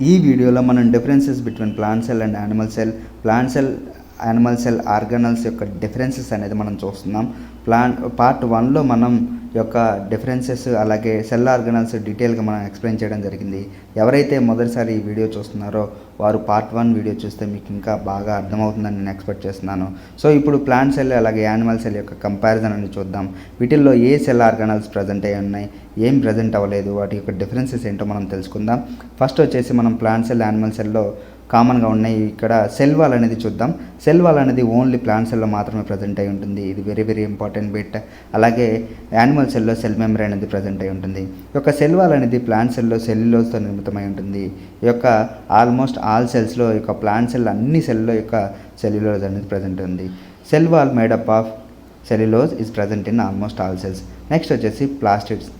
ఈ వీడియోలో మనం differences between plant cell and animal cell, plant cell animal cell organelles యొక్క డిఫరెన్సెస్ అనేది మనం చూస్తున్నాం. పార్ట్ 1లో మనం యొక్క డిఫరెన్సెస్ అలాగే సెల్ ఆర్గానల్స్ డీటెయిల్గా మనం ఎక్స్ప్లెయిన్ చేయడం జరిగింది. ఎవరైతే మొదటిసారి ఈ వీడియో చూస్తున్నారో వారు పార్ట్ 1 వీడియో చూస్తే మీకు ఇంకా బాగా అర్థమవుతుందని నేను ఎక్స్పెక్ట్ చేస్తున్నాను. సో ఇప్పుడు ప్లాంట్ సెల్ అలాగే యానిమల్ సెల్ యొక్క కంపారిజన్ అని చూద్దాం. వీటిల్లో ఏ సెల్ ఆర్గానల్స్ ప్రజెంట్ అయ్యి ఉన్నాయి, ఏం ప్రజెంట్ అవ్వలేదు, వాటి యొక్క డిఫరెన్సెస్ ఏంటో మనం తెలుసుకుందాం. ఫస్ట్ వచ్చేసి మనం ప్లాంట్ సెల్ యానిమల్ సెల్లో కామన్గా ఉన్నాయి. ఇక్కడ సెల్ వాల్ అనేది చూద్దాం. సెల్ వాల్ అనేది ఓన్లీ ప్లాంట్ సెల్లో మాత్రమే ప్రజెంట్ అయి ఉంటుంది. ఇది వెరీ ఇంపార్టెంట్ బిట్. అలాగే యానిమల్ సెల్లో సెల్ మెంబ్రేన్ అనేది ప్రజెంట్ అయి ఉంటుంది. ఈ యొక్క సెల్ వాల్ అనేది ప్లాంట్ సెల్లో సెల్యులోజ్తో నిర్మితమై ఉంటుంది. ఈ యొక్క ఆల్మోస్ట్ ఆల్ సెల్స్లో ఈ యొక్క ప్లాంట్ సెల్ అన్ని సెల్లో యొక్క సెల్యులోజ్ అనేది ప్రజెంట్ ఉంది. Cell wall made up of cellulose is present in almost all cells. Next వచ్చేసి ప్లాస్టిడ్స్.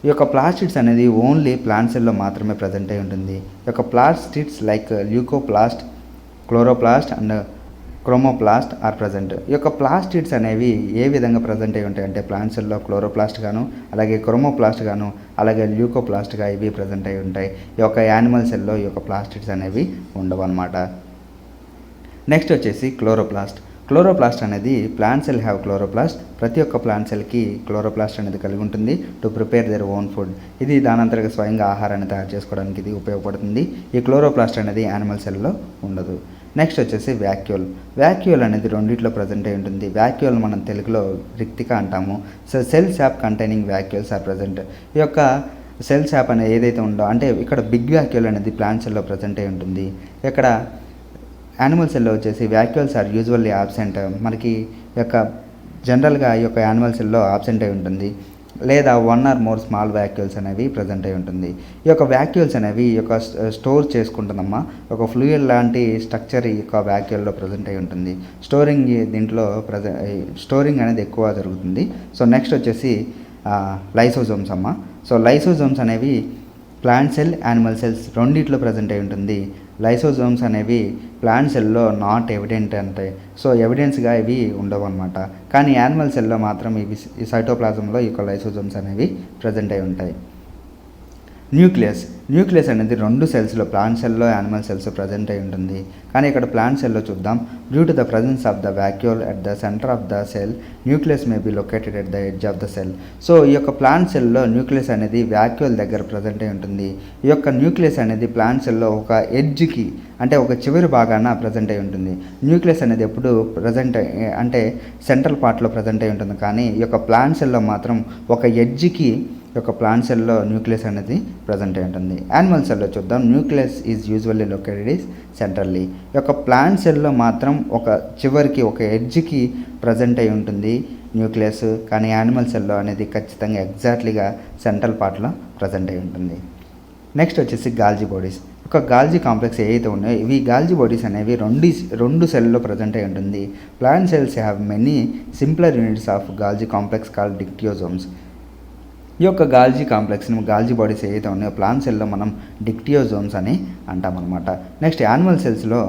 ఈ యొక్క ప్లాస్టిడ్స్ అనేది ఓన్లీ ప్లాంట్ సెల్లో మాత్రమే ప్రజెంట్ అయి ఉంటుంది. ఈ యొక్క plastids like leucoplast, chloroplast and chromoplast are present. ఈ యొక్క ప్లాస్టిడ్స్ అనేవి ఏ విధంగా ప్రజెంట్ అయి ఉంటాయి అంటే ప్లాంట్ సెల్లో క్లోరోప్లాస్ట్ గాను, అలాగే క్రోమోప్లాస్ట్ గాను, అలాగే ల్యూకోప్లాస్ట్గా ఇవి ప్రజెంట్ అయి ఉంటాయి. ఈ యొక్క యానిమల్ సెల్లో ఈ యొక్క ప్లాస్టిడ్స్ అనేవి ఉండవు అన్నమాట. నెక్స్ట్ వచ్చేసి క్లోరోప్లాస్ట్. క్లోరోప్లాస్ట్ అనేది ప్లాంట్ సెల్ హ్యావ్ క్లోరోప్లాస్ట్. ప్రతి ఒక్క ప్లాంట్ సెల్కి క్లోరోప్లాస్ట్ అనేది కలిగి ఉంటుంది to prepare their own food. ఇది దానంతరగా స్వయంగా ఆహారాన్ని తయారు చేసుకోవడానికి ఇది ఉపయోగపడుతుంది. ఈ క్లోరోప్లాస్ట్ అనేది యానిమల్ సెల్లో ఉండదు. నెక్స్ట్ వచ్చేసి వ్యాక్యూల్. వ్యాక్యూల్ అనేది రెండిట్లో ప్రజెంట్ అయి ఉంటుంది. వ్యాక్యూల్ మనం తెలుగులో రిక్తిక అంటాము. So cell sap containing vacuoles are present. ఈ యొక్క సెల్ శాప్ అనేది ఏదైతే ఉందో అంటే ఇక్కడ బిగ్ వ్యాక్యూల్ అనేది ప్లాంట్ సెల్లో ప్రజెంట్ అయి ఉంటుంది. ఇక్కడ యానిమల్ సెల్లో వచ్చేసి వ్యాక్యూల్స్ ఆర్ యూజువల్లీ ఆబ్సెంట్. మనకి యొక్క జనరల్గా ఈ యొక్క యానిమల్ సెల్లో ఆబ్సెంట్ అయి ఉంటుంది, లేదా 1 or more స్మాల్ వ్యాక్యూల్స్ అనేవి ప్రజెంట్ అయి ఉంటుంది. ఈ యొక్క వ్యాక్యూల్స్ అనేవి ఈ యొక్క స్టోర్ చేసుకుంటుందమ్మా. ఒక ఫ్లూయిడ్ లాంటి స్ట్రక్చర్ ఈ యొక్క వ్యాక్యూల్లో ప్రజెంట్ అయి ఉంటుంది. దీంట్లో స్టోరింగ్ అనేది ఎక్కువ జరుగుతుంది. సో నెక్స్ట్ వచ్చేసి లైసోజోమ్స్ అమ్మ. సో లైసోజోమ్స్ అనేవి ప్లాంట్ సెల్ యానిమల్ సెల్స్ రెండిట్లో ప్రజెంట్ అయి ఉంటుంది. లైసోజోమ్స్ అనేవి ప్లాంట్ సెల్లో నాట్ ఎవిడెంట్ అంటే సో ఎవిడెన్స్గా ఇవి ఉండవు అనమాట. కానీ యానిమల్ సెల్లో మాత్రం ఇవి ఈ సైటోప్లాజంలో ఈ యొక్క లైసోజోమ్స్ అనేవి ప్రజెంట్ అయి ఉంటాయి. న్యూక్లియస్ అనేది రెండు సెల్స్లో ప్లాంట్ సెల్లో యానిమల్ సెల్స్ ప్రజెంట్ అయి ఉంటుంది. కానీ ఇక్కడ ప్లాంట్ సెల్లో చూద్దాం. Due to the presence of the vacuole at the centre of the cell, nucleus may be located at the edge of the cell. So ఈ యొక్క ప్లాంట్ సెల్లో న్యూక్లియస్ అనేది వ్యాక్యూల్ దగ్గర ప్రజెంట్ అయి ఉంటుంది. ఈ యొక్క న్యూక్లియస్ అనేది ప్లాంట్ సెల్లో ఒక ఎడ్జ్కి అంటే ఒక చివరి భాగాన ప్రజెంట్ అయి ఉంటుంది. న్యూక్లియస్ అనేది ఎప్పుడు ప్రజెంట్ అంటే సెంట్రల్ పార్ట్లో ప్రజెంట్ అయి ఉంటుంది. కానీ ఈ యొక్క ప్లాంట్ సెల్లో మాత్రం ఒక ఎడ్జ్కి ఈ యొక్క ప్లాంట్ సెల్లో న్యూక్లియస్ అనేది ప్రజెంట్ అయి ఉంటుంది. యానిమల్ సెల్లో చూద్దాం. Nucleus is usually located is centrally. ఈ యొక్క ప్లాంట్ సెల్లో మాత్రం ఒక చివరికి ఒక ఎడ్జ్కి ప్రజెంట్ అయి ఉంటుంది న్యూక్లియస్. కానీ యానిమల్ సెల్లో అనేది ఖచ్చితంగా ఎగ్జాక్ట్లీగా సెంట్రల్ పార్ట్లో ప్రజెంట్ అయి ఉంటుంది. నెక్స్ట్ వచ్చేసి గాల్జీ బాడీస్. ఒక గాల్జీ కాంప్లెక్స్ ఏవైతే ఉన్నాయో ఇవి గాల్జీ బాడీస్ అనేవి రెండు సెల్లో ప్రజెంట్ అయి ఉంటుంది. Plant cells have many simpler units of Golgi complex called dictyosomes. ఈ యొక్క గాల్జీ కాంప్లెక్స్ని గాల్జీ బాడీస్ ఏవైతే ఉన్నాయో ప్లాంట్ సెల్లో మనం డిక్టియోజోమ్స్ అని అంటామన్నమాట. నెక్స్ట్ యానిమల్ సెల్స్లో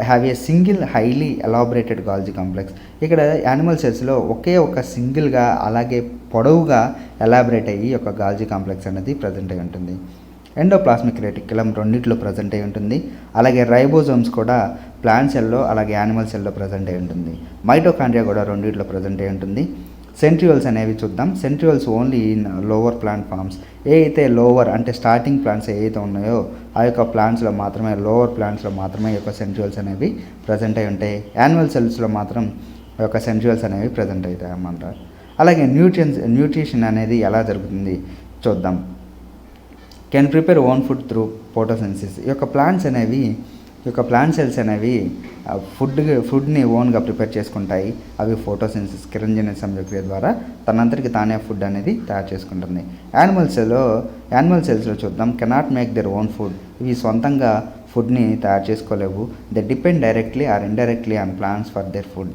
have a single highly elaborated Golgi complex. ఇక్కడ యానిమల్ సెల్స్లో ఒకే ఒక సింగిల్గా అలాగే పొడవుగా ఎలాబరేట్ అయ్యి ఒక గాల్జీ కాంప్లెక్స్ అనేది ప్రజెంట్ అయి ఉంటుంది. ఎండోప్లాస్మిక్ రెటిక్యులం రెండిట్లో ప్రజెంట్ అయి ఉంటుంది. అలాగే రైబోజోమ్స్ కూడా ప్లాంట్ సెల్లో అలాగే యానిమల్ సెల్లో ప్రజెంట్ అయి ఉంటుంది. మైటోకాండ్రియా కూడా రెండిట్లో ప్రజెంట్ అయి ఉంటుంది. సెంట్రియోల్స్ అనేవి చూద్దాం. Centrioles only in lower plant forms. ఏదైతే లోవర్ అంటే స్టార్టింగ్ ప్లాంట్స్ ఏవైతే ఉన్నాయో ఆ యొక్క ప్లాంట్స్లో మాత్రమే లోవర్ ప్లాంట్స్లో మాత్రమే ఈ యొక్క సెంట్రియోల్స్ అనేవి ప్రజెంట్ అయి ఉంటాయి. యానిమల్ సెల్స్లో మాత్రం ఈ యొక్క సెంట్రియోల్స్ అనేవి ప్రజెంట్ అవుతాయి అన్నమాట. అలాగే న్యూట్రిషన్ అనేది ఎలా జరుగుతుంది చూద్దాం. Can prepare own food through photosynthesis. ఈ యొక్క ప్లాంట్ సెల్స్ అనేవి ఫుడ్ని ఓన్గా ప్రిపేర్ చేసుకుంటాయి. అవి ఫోటోసిన్సిస్ కిరణజన్య సంయోక్రియ ద్వారా తనంతటికి తానే ఫుడ్ అనేది తయారు చేసుకుంటుంది. యానిమల్ సెల్స్లో చూద్దాం. Cannot make their own food. ఇవి సొంతంగా ఫుడ్ని తయారు చేసుకోలేవు. They depend directly or indirectly on plants for their food.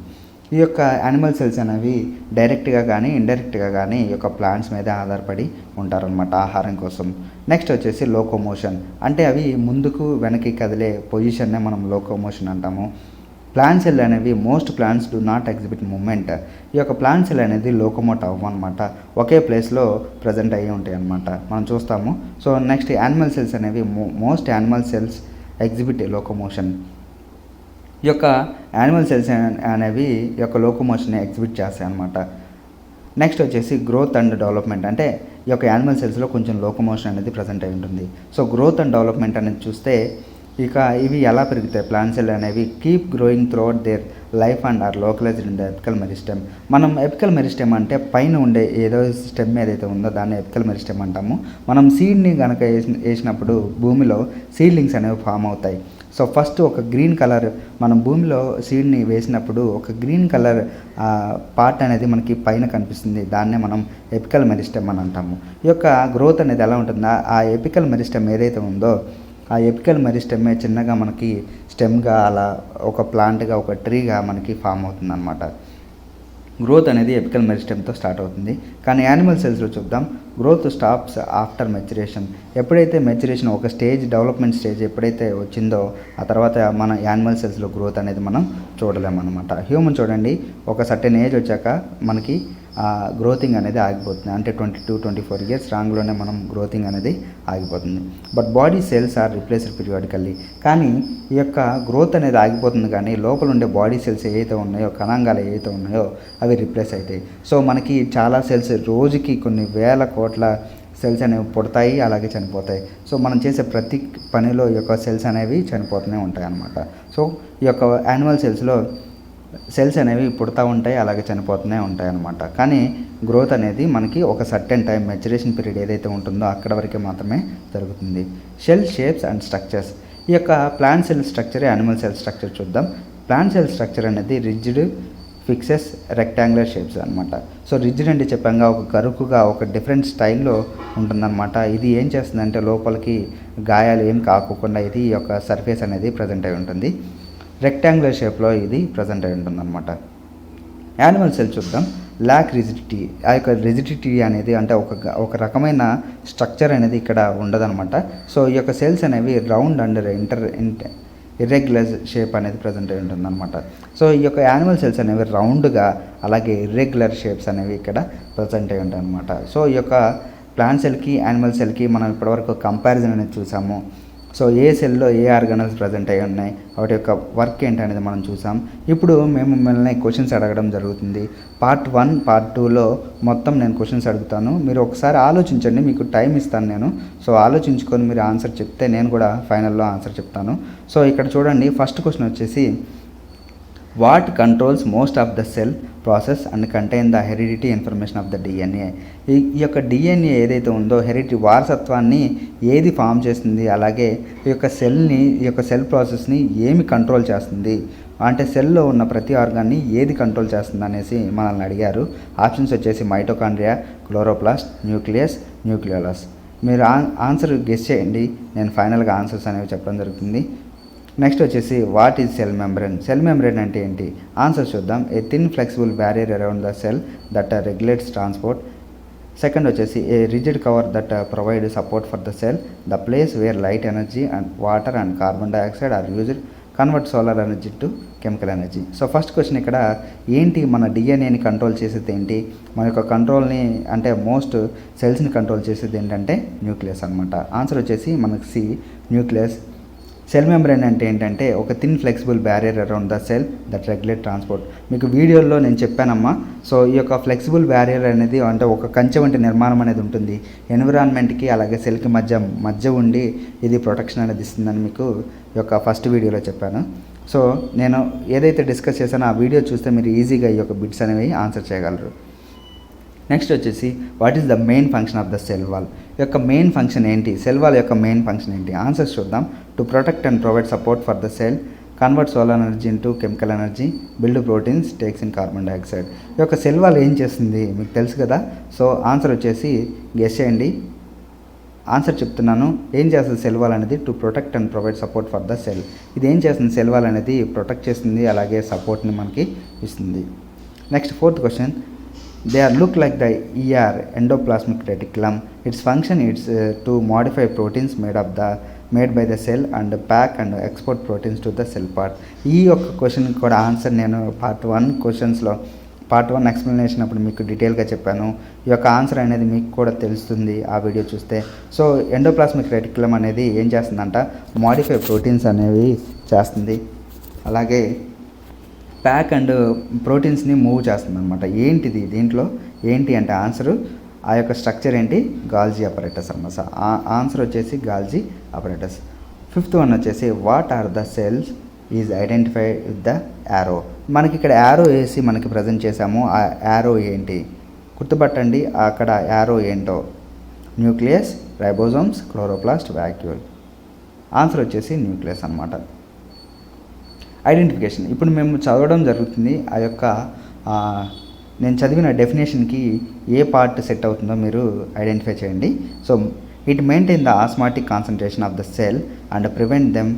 ఈ యొక్క యానిమల్ సెల్స్ అనేవి డైరెక్ట్గా కానీ ఇండైరెక్ట్గా కానీ ఈ యొక్క ప్లాంట్స్ మీద ఆధారపడి ఉంటారనమాట ఆహారం కోసం. నెక్స్ట్ వచ్చేసి లోకోమోషన్. అంటే అవి ముందుకు వెనక్కి కదిలే పొజిషన్నే మనం లోకోమోషన్ అంటాము. ప్లాంట్ సెల్ అనేవి most plants do not exhibit movement. ఈ యొక్క ప్లాంట్ సెల్ అనేది లోకోమోట్ అవ్వమన్నమాట, ఒకే ప్లేస్లో ప్రజెంట్ అయ్యి ఉంటాయి అన్నమాట, మనం చూస్తాము. సో నెక్స్ట్ యానిమల్ సెల్స్ అనేవి most animal cells exhibit locomotion. ఈ యొక్క యానిమల్ సెల్స్ అనేవి ఈ యొక్క లోకోమోషన్ని ఎగ్జిబిట్ చేస్తాయి అన్నమాట. నెక్స్ట్ వచ్చేసి గ్రోత్ అండ్ డెవలప్మెంట్, అంటే ఈ యొక్క యానిమల్ సెల్స్లో కొంచెం లోకోమోషన్ అనేది ప్రజెంట్ అయి ఉంటుంది. సో గ్రోత్ అండ్ డెవలప్మెంట్ అనేది చూస్తే ఇక ఇవి ఎలా పెరుగుతాయి, ప్లాంట్ సెల్ అనేవి keep growing throughout their life and are localized in the apical meristem. మనం ఎపికల్ మెరిస్టెమ్ అంటే పైన ఉండే ఏదో స్టెమ్ ఏదైతే ఉందో దాన్ని ఎపికల్ మెరిస్టెమ్ అంటాము. మనం సీడ్ని కనుక వేసినప్పుడు భూమిలో సీడ్లింగ్స్ అనేవి ఫామ్ అవుతాయి. సో ఫస్ట్ ఒక గ్రీన్ కలర్, మనం భూమిలో సీడ్ని వేసినప్పుడు ఒక గ్రీన్ కలర్ పార్ట్ అనేది మనకి పైన కనిపిస్తుంది, దాన్నే మనం ఎపికల్ మెరిస్టెమ్ అని అంటాము. ఈ యొక్క గ్రోత్ అనేది ఎలా ఉంటుందో ఆ ఎపికల్ మెరిస్టెమ్ ఏదైతే ఉందో ఆ ఎపికల్ మెరిస్టెమ్ చిన్నగా మనకి స్టెమ్గా అలా ఒక ప్లాంట్గా ఒక ట్రీగా మనకి ఫామ్ అవుతుంది అన్నమాట. గ్రోత్ అనేది ఎపికల్ మెరిస్టెమ్తో స్టార్ట్ అవుతుంది. కానీ యానిమల్ సెల్స్లో చూద్దాం, గ్రోత్ స్టాప్స్ ఆఫ్టర్ మెచ్యురేషన్. ఎప్పుడైతే మెచ్యురేషన్ ఒక స్టేజ్, డెవలప్మెంట్ స్టేజ్ ఎప్పుడైతే వచ్చిందో ఆ తర్వాత మన యానిమల్ సెల్స్లో గ్రోత్ అనేది మనం చూడలేమన్నమాట. హ్యూమన్ చూడండి, ఒక సర్టెన్ ఏజ్ వచ్చాక మనకి గ్రోతింగ్ అనేది ఆగిపోతుంది, అంటే 22-24 ఇయర్స్ రాంగ్లోనే మనం గ్రోతింగ్ అనేది ఆగిపోతుంది. But body cells are replaced periodically. కానీ ఈ యొక్క గ్రోత్ అనేది ఆగిపోతుంది, కానీ లోపల ఉండే బాడీ సెల్స్ ఏవైతే ఉన్నాయో, కణాంగాలు ఏవైతే ఉన్నాయో అవి రిప్లేస్ అవుతాయి. సో మనకి చాలా సెల్స్, రోజుకి కొన్ని వేల కోట్ల సెల్స్ అనేవి పుడతాయి, అలాగే చనిపోతాయి. సో మనం చేసే ప్రతి పనిలో ఈ యొక్క సెల్స్ అనేవి చనిపోతూనే ఉంటాయి అన్నమాట. సో ఈ యొక్క యానిమల్ సెల్స్లో సెల్స్ అనేవి పుడతా ఉంటాయి, అలాగే చనిపోతూనే ఉంటాయి అన్నమాట. కానీ గ్రోత్ అనేది మనకి ఒక సర్టెన్ టైం, మెచ్యురేషన్ పీరియడ్ ఏదైతే ఉంటుందో అక్కడ వరకే మాత్రమే జరుగుతుంది. Cell shapes and structures. ఈ యొక్క plant cell structure, animal cell structure చూద్దాం. ప్లాంట్ సెల్ స్ట్రక్చర్ అనేది రిజిడ్, ఫిక్సెస్, రెక్టాంగులర్ షేప్స్ అనమాట. సో రిజిడ్ అంటే చెప్పంగా ఒక గరుకుగా ఒక డిఫరెంట్ స్టైల్లో ఉంటుందన్నమాట. ఇది ఏం చేస్తుందంటే లోపలికి గాయాలు ఏం కాకోకుండా ఇది ఈ యొక్క సర్ఫేస్ అనేది ప్రజెంట్ అయి ఉంటుంది. రెక్టాంగులర్ షేప్లో ఇది ప్రజెంట్ అయి ఉంటుందన్నమాట. యానిమల్ సెల్ చూద్దాం. ల్యాక్ రిజిడిటీ. ఆ యొక్క రిజిడిటీ అనేది అంటే ఒక రకమైన స్ట్రక్చర్ అనేది ఇక్కడ ఉండదన్నమాట. సో ఈ యొక్క సెల్స్ అనేవి రౌండ్ అండ్ ఇర్రెగ్యులర్ షేప్ అనేది ప్రజెంట్ అయి ఉంటుందన్నమాట. సో ఈ యొక్క యానిమల్ సెల్స్ అనేవి రౌండ్గా, అలాగే ఇర్రెగ్యులర్ షేప్స్ అనేవి ఇక్కడ ప్రజెంట్ అయి ఉంటాయి అన్నమాట. సో ఈ యొక్క ప్లాంట్ సెల్కి యానిమల్ సెల్కి మనం ఇప్పటివరకు కంపారిజన్ అనేది చూసాము. సో ఏ సెల్లో ఏ ఆర్గానల్స్ ప్రజెంట్ అయి ఉన్నాయి, వాటి యొక్క వర్క్ ఏంటి అనేది మనం చూసాం. ఇప్పుడు మేము మిమ్మల్ని క్వశ్చన్స్ అడగడం జరుగుతుంది. పార్ట్ 1, పార్ట్ 2లో మొత్తం నేను క్వశ్చన్స్ అడుగుతాను, మీరు ఒకసారి ఆలోచించండి, మీకు టైం ఇస్తాను నేను. సో ఆలోచించుకొని మీరు ఆన్సర్ చెప్తే నేను కూడా ఫైనల్లో ఆన్సర్ చెప్తాను. సో ఇక్కడ చూడండి, ఫస్ట్ క్వశ్చన్ వచ్చేసి what controls most of the cell process and contain the heredity information of the DNA. ఈ యొక్క డిఎన్ఏ ఏదైతే ఉందో హెరిడిటీ వారసత్వాన్ని ఏది ఫామ్ చేస్తుంది, అలాగే ఈ యొక్క సెల్ని, ఈ యొక్క సెల్ ప్రాసెస్ని ఏమి కంట్రోల్ చేస్తుంది, అంటే సెల్లో ఉన్న ప్రతి ఆర్గాన్ని ఏది కంట్రోల్ చేస్తుంది అనేసి మనల్ని అడిగారు. ఆప్షన్స్ వచ్చేసి మైటోకాండ్రియా, క్లోరోప్లాస్ట్, న్యూక్లియస్, న్యూక్లియోలస్. మీరు ఆన్సర్ గెస్ చేయండి, నేను ఫైనల్గా ఆన్సర్స్ అనేవి చెప్పడం జరుగుతుంది. నెక్స్ట్ వచ్చేసి what is cell membrane. Cell membrane అంటే ఏంటి, ఆన్సర్ చూద్దాం. A thin flexible barrier around the cell that regulates transport. Second వచ్చేసి a rigid cover that provide support for the cell, the place where light energy and water and carbon dioxide are used, convert solar energy to chemical energy. So first question ఇక్కడ ఏంటి, మన డిఎన్ఏని control చేసేది ఏంటి, మన యొక్క కంట్రోల్ని అంటే most సెల్స్ని control చేసేది ఏంటంటే న్యూక్లియస్ అనమాట. ఆన్సర్ వచ్చేసి మనకి సి, న్యూక్లియస్. సెల్ మెంబ్రేన్ అంటే ఏంటంటే ఒక thin flexible barrier around the cell that regulate transport. మీకు వీడియోలో నేను చెప్పానమ్మా. సో ఈ యొక్క ఫ్లెక్సిబుల్ బ్యారియర్ అనేది అంటే ఒక కంచె వంటి నిర్మాణం అనేది ఉంటుంది, ఎన్విరాన్మెంట్కి అలాగే సెల్కి మధ్య ఉండి ఇది ప్రొటెక్షన్ అనేది ఇస్తుందని మీకు ఈ యొక్క ఫస్ట్ వీడియోలో చెప్పాను. సో నేను ఏదైతే డిస్కస్ చేశానో ఆ వీడియో చూస్తే మీరు ఈజీగా ఈ యొక్క బిట్స్ అనేవి ఆన్సర్ చేయగలరు. నెక్స్ట్ వచ్చేసి what is the main function of the cell wall. యొక్క మెయిన్ ఫంక్షన్ ఏంటి, సెల్ వాల్ యొక్క మెయిన్ ఫంక్షన్ ఏంటి, ఆన్సర్స్ చూద్దాం. To protect and provide support for the cell, convert solar energy into chemical energy, build proteins, takes in carbon dioxide. ఈ యొక్క cell wall ఏం చేస్తుంది మీకు తెలుసు కదా. సో ఆన్సర్ వచ్చేసి గెస్ చేయండి, ఆన్సర్ చెప్తున్నాను. ఏం చేస్తుంది సెల్ వాల్ అనేది, to protect and provide support for the cell. ఇది ఏం చేస్తుంది, సెల్ వాల్ అనేది ప్రొటెక్ట్ చేస్తుంది, అలాగే సపోర్ట్ని మనకి ఇస్తుంది. Next fourth question. They are look like the endoplasmic reticulum. Its function is to modify proteins made of the made by the cell and pack and export proteins to the cell part. ఈ యొక్క క్వశ్చన్కి కూడా answer నేను part 1 explanation అప్పుడు మీకు డీటెయిల్గా చెప్పాను. ఈ యొక్క ఆన్సర్ అనేది మీకు కూడా తెలుస్తుంది ఆ వీడియో చూస్తే. సో ఎండోప్లాస్మిక్ రెటిక్యులం అనేది ఏం చేస్తుందంట, మాడిఫై ప్రోటీన్స్ అనేవి చేస్తుంది, అలాగే ప్యాక్ అండ్ ప్రోటీన్స్ని మూవ్ చేస్తుంది అనమాట. ఏంటిది దీంట్లో ఏంటి అంటే ఆన్సరు ఆ యొక్క స్ట్రక్చర్ ఏంటి, గాల్జీ అపరేటస్ అన్నమాట. ఆన్సర్ వచ్చేసి గాల్జీ అపరేటస్. 5th వన్ వచ్చేసి what are the cells is identified with the arrow. మనకి ఇక్కడ యారో వేసి మనకి ప్రజెంట్ చేసాము. ఆ యారో ఏంటి గుర్తుపట్టండి, అక్కడ యారో ఏంటో. Nucleus, ribosomes, chloroplast, vacuole. Answer వచ్చేసి న్యూక్లియస్ అనమాట. ఐడెంటిఫికేషన్ ఇప్పుడు మేము చదవడం జరుగుతుంది. ఆ యొక్క నేను చదివిన డెఫినేషన్కి ఏ పార్ట్ సెట్ అవుతుందో మీరు ఐడెంటిఫై చేయండి. So it maintain the osmotic concentration of the cell and prevent them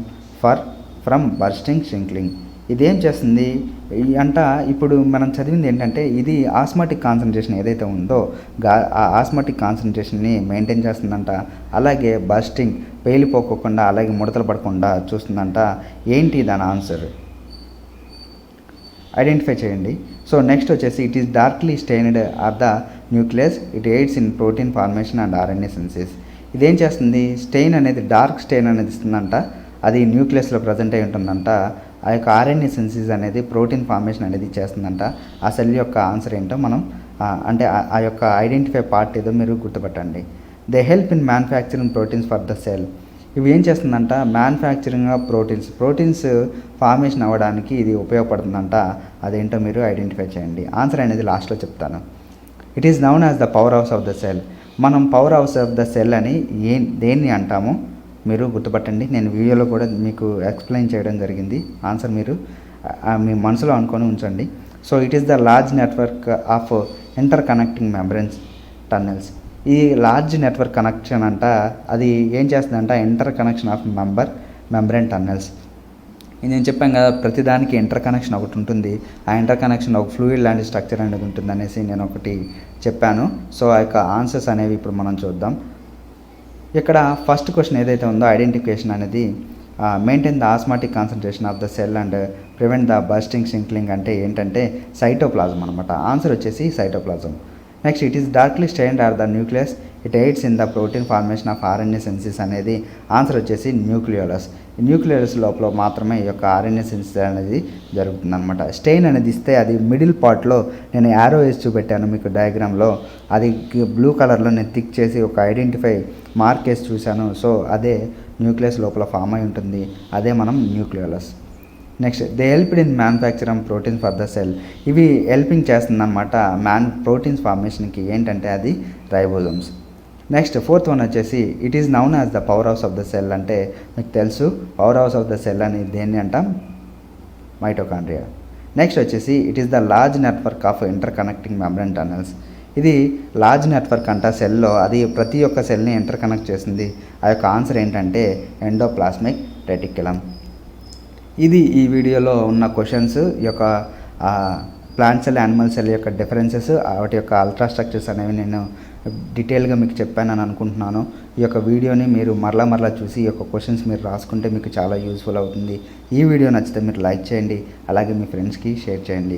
from bursting, shrinking. ఇదేం చేస్తుంది ఇప్పుడు మనం చదివింది ఏంటంటే ఇది ఆస్మాటిక్ కాన్సన్ట్రేషన్ ఏదైతే ఉందో ఆ ఆస్మాటిక్ కాన్సన్ట్రేషన్ని మెయింటైన్ చేస్తుందంట, అలాగే బర్స్టింగ్ పేలిపోకుండా అలాగే ముడతలు పడకుండా చూస్తుందంట. ఏంటి దాని ఆన్సర్ ఐడెంటిఫై చేయండి. సో నెక్స్ట్ వచ్చేసి it is darkly stained are the nucleus, it aids in protein formation and RNA synthesis. ఇదేం చేస్తుంది, స్టెయిన్ అనేది డార్క్ స్టెయిన్ అనేది ఇస్తుందంట, అది న్యూక్లియస్లో ప్రజెంట్ అయి ఉంటుందంట. ఆ యొక్క ఆర్ఎన్ఏ సిన్సిస్ అనేది ప్రోటీన్ ఫార్మేషన్ అనేది చేస్తుందంట. ఆ సెల్ యొక్క ఆన్సర్ ఏంటో మనం అంటే ఆ యొక్క ఐడెంటిఫై పార్ట్ ఏదో మీరు గుర్తుపట్టండి. They help in manufacturing proteins for the cell. ఇవి ఏం చేస్తుందంట, మ్యానుఫ్యాక్చరింగ్ ఆఫ్ ప్రోటీన్స్ ఫార్మేషన్ అవ్వడానికి ఇది ఉపయోగపడుతుందంట. అదేంటో మీరు ఐడెంటిఫై చేయండి. ఆన్సర్ అనేది లాస్ట్లో చెప్తాను. It is known as the power house of the cell. మనం power house of the cell అని దేన్ని అంటామో మీరు గుర్తుపట్టండి. నేను వీడియోలో కూడా మీకు ఎక్స్ప్లెయిన్ చేయడం జరిగింది. ఆన్సర్ మీరు మీ మనసులో అనుకొని ఉంచండి. So it is the large network of inter connecting membranes tunnels. ఈ లార్జ్ నెట్వర్క్ కనెక్షన్ అంట అది ఏం చేస్తుందంట, inter connection of membrane tunnels. నేను చెప్పాను కదా, ప్రతిదానికి ఇంటర్ కనెక్షన్ ఒకటి ఉంటుంది. ఆ ఇంటర్ కనెక్షన్ ఒక ఫ్లూయిడ్ లాంటి స్ట్రక్చర్ అనేది ఉంటుంది అనేసి నేను ఒకటి చెప్పాను. సో ఆ యొక్క ఆన్సర్స్ అనేవి ఇప్పుడు మనం చూద్దాం. ఇక్కడ ఫస్ట్ క్వశ్చన్ ఏదైతే ఉందో ఐడెంటిఫికేషన్ అనేది maintain the osmotic concentration of the cell and prevent the bursting, shrinking అంటే ఏంటంటే సైటోప్లాజం అనమాట. ఆన్సర్ వచ్చేసి cytoplasm. Next it is darkly stained are the nucleus, it aids in the protein formation of RNA synthesis అనేది answer వచ్చేసి nucleolus. Nucleolus లోపల మాత్రమే ఈ యొక్క ఆర్ఎన్ఏ సిన్సిస్ అనేది జరుగుతుంది అనమాట. స్టెయిన్ అనేది ఇస్తే అది మిడిల్ పార్ట్లో నేను యారో వేసి చూపెట్టాను మీకు డయాగ్రామ్లో, అది బ్లూ కలర్లో నేను టిక్ చేసి ఒక ఐడెంటిఫై మార్క్ వేసి చూశాను. సో అదే న్యూక్లియస్ లోపల ఫామ్ అయి ఉంటుంది, అదే మనం nucleolus. Next they helped in manufacturing proteins for the cell. ఇవి హెల్పింగ్ చేస్తుందన్నమాట ప్రోటీన్స్ ఫార్మేషన్కి. ఏంటంటే అది రైబోజోమ్స్. నెక్స్ట్ 4th వన్ వచ్చేసి it is known as the power house of the cell. అంటే మీకు తెలుసు power house of the cell అని దేన్ని అంటాం, మైటోకాండ్రియా. నెక్స్ట్ వచ్చేసి it is the large network of inter connecting membrane tunnels. ఇది large network అంట సెల్లో, అది ప్రతి ఒక్క సెల్ని ఇంటర్ కనెక్ట్ చేస్తుంది. ఆ యొక్క ఆన్సర్ ఏంటంటే ఎండోప్లాస్మిక్ రెటిక్యులం. ఇది ఈ వీడియోలో ఉన్న క్వశ్చన్స్. ఈ యొక్క ప్లాంట్ సెల్, యానిమల్ సెల్ యొక్క డిఫరెన్సెస్, వాటి యొక్క అల్ట్రా స్ట్రక్చర్స్ అనేవి నేను డీటెయిల్గా మీకు చెప్పానని అనుకుంటున్నాను. ఈ యొక్క వీడియోని మీరు మరలా చూసి ఈ యొక్క క్వశ్చన్స్ మీరు రాసుకుంటే మీకు చాలా యూస్ఫుల్ అవుతుంది. ఈ వీడియో నచ్చితే మీరు లైక్ చేయండి, అలాగే మీ ఫ్రెండ్స్కి షేర్ చేయండి.